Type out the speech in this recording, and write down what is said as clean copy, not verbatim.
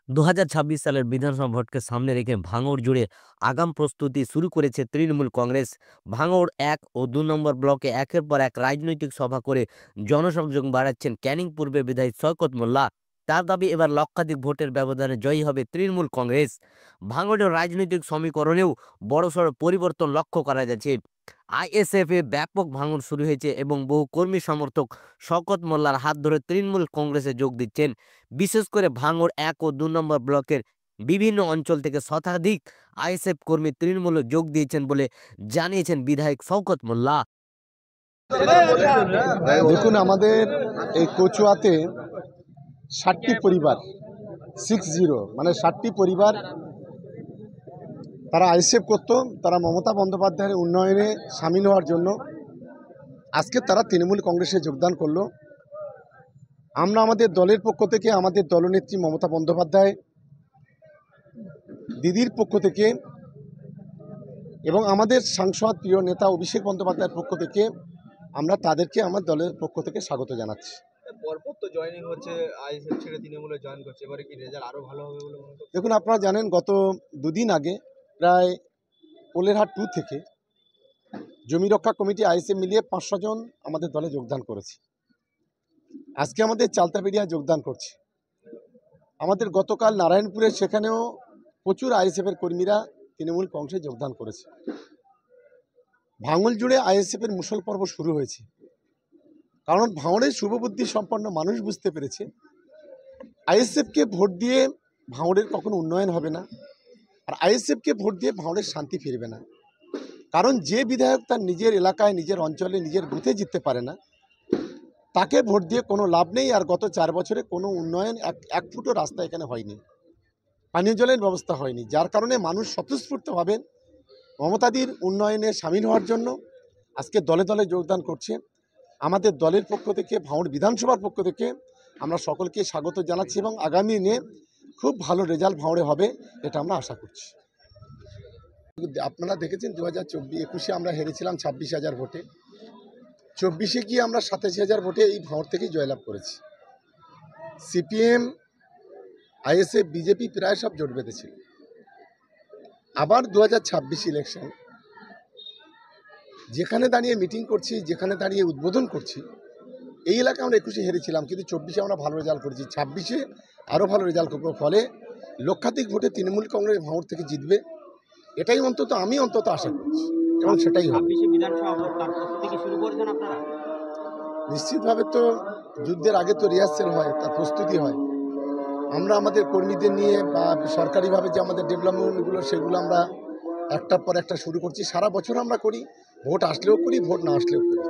2026 সালের বিধানসভা ভোটকে সামনে রেখে ভাঙড় জুড়ে আগাম প্রস্তুতি শুরু করেছে তৃণমূল কংগ্রেস। ভাঙড় 1 ও 2 নম্বর ব্লকে একের পর এক রাজনৈতিক সভা করে জনসংযোগ বাড়াচ্ছেন ক্যানিং পূর্বের বিধায়ক শওকত মোল্লা। তার দাবি এবার লক্ষাধিক ভোটের ব্যবধানে জয়ী হবে তৃণমূল কংগ্রেস। ভাঙড়ের রাজনৈতিক সমীকরণেও বড়সড় পরিবর্তন লক্ষ্য করা যাচ্ছে। আইএসএফ এ ব্যাপক ভাঙন শুরু হয়েছে এবং বহু কর্মী সমর্থক শওকত মোল্লার হাত ধরে তৃণমূল কংগ্রেসে যোগ দিচ্ছেন। বিশেষ করে ভাঙড় 1 ও 2 নম্বর ব্লকের বিভিন্ন অঞ্চল থেকে শতাধিক আইএসএফ কর্মী তৃণমূলে যোগ দিয়েছেন বলে জানিয়েছেন বিধায়ক শওকত মোল্লা। দেখুন, আমাদের এই কচুয়াতে 60টি পরিবার, 60 মানে 60টি পরিবার তারা আইএসএফ করত। তারা মমতা বন্দ্যোপাধ্যায়ের উন্নয়নে সামিল হওয়ার জন্য আজকে তারা তৃণমূল কংগ্রেসে যোগদান করলো। আমরা আমাদের দলের পক্ষ থেকে, আমাদের দলনেত্রী মমতা বন্দ্যোপাধ্যায় দিদির পক্ষ থেকে এবং আমাদের সাংসদ প্রিয় নেতা অভিষেক বন্দ্যোপাধ্যায়ের পক্ষ থেকে আমরা তাদেরকে আমার দলের পক্ষ থেকে স্বাগত জানাচ্ছি। পরপর তো জয়েনিং হচ্ছে, আইএসএফ ছেড়ে তৃণমূলে জয়েন করছে, এবারে কি রেজাল্ট আরো ভালো হবে বলে মনে করছেন? দেখুন, আপনারা জানেন গত দুদিন আগে প্রায় পোলেরহাট 2 থেকে জমি রক্ষা কমিটি আইএসএফ মিলিয়ে 500 জন আমাদের দলে যোগদান করেছে। আজকে আমাদের চালতাবেড়িয়া যোগদান করছে। আমাদের গতকাল নারায়ণপুরে সেখানেও প্রচুর আইএসএফের কর্মীরা তৃণমূল কংগ্রেসে যোগদান করেছে। ভাঙল জুড়ে আইএসএফের মুসল পর্ব শুরু হয়েছে, কারণ ভাঙড়ের শুভবুদ্ধি সম্পন্ন মানুষ বুঝতে পেরেছে আইএসএফকে ভোট দিয়ে ভাঙড়ের কখনো উন্নয়ন হবে না, আর আইএসএফকে ভোট দিয়ে ভাঙড়ের শান্তি ফিরবে না। কারণ যে বিধায়ক তার নিজের এলাকায়, নিজের অঞ্চলে, নিজের বুথে জিততে পারে না, তাকে ভোট দিয়ে কোনো লাভ নেই। আর গত 4 বছরে কোনো উন্নয়ন, এক ফুটও রাস্তা এখানে হয়নি, পানীয় জলের ব্যবস্থা হয়নি, যার কারণে মানুষ স্বতঃস্ফূর্তভাবে মমতাদির উন্নয়নে সামিল হওয়ার জন্য আজকে দলে দলে যোগদান করছে। আমাদের দলের পক্ষ থেকে, ভাঙড় বিধানসভার পক্ষ থেকে আমরা সকলকে স্বাগত জানাচ্ছি এবং আগামী দিনে খুব ভালো রেজাল্ট ভাঙড়ে হবে, এটা আমরা আশা করছি। আপনারা দেখেছেন 2021-এ আমরা হেরেছিলাম 26,000 ভোটে। 24-এ গিয়ে আমরা 87,000 ভোটে এই ভাঙড় থেকেই জয়লাভ করেছি। সিপিএম, আইএসএফ, বিজেপি প্রায় সব জোট বেঁধেছিল। আবার 2026 ইলেকশন, যেখানে দাঁড়িয়ে মিটিং করছি, যেখানে দাঁড়িয়ে উদ্বোধন করছি, এই এলাকায় আমরা 21-এ হেরেছিলাম, কিন্তু 24-এ আমরা ভালো রেজাল্ট করেছি। 26-এ আরও ভালো রেজাল্ট করবো, ফলে লক্ষাধিক ভোটে তৃণমূল কংগ্রেস ভাঙড় থেকে জিতবে, এটাই আমি অন্তত আশা করছি এবং সেটাই হবে। নিশ্চিতভাবে তো যুদ্ধের আগে তো রিহার্সেল হয়, তার প্রস্তুতি হয়। আমরা আমাদের কর্মীদের নিয়ে বা সরকারিভাবে যে আমাদের ডেভেলপমেন্টগুলো, সেগুলো আমরা একটার পর একটা শুরু করছি। সারা বছর আমরা করি, ভোট আসলেও করি, ভোট না আসলেও করি।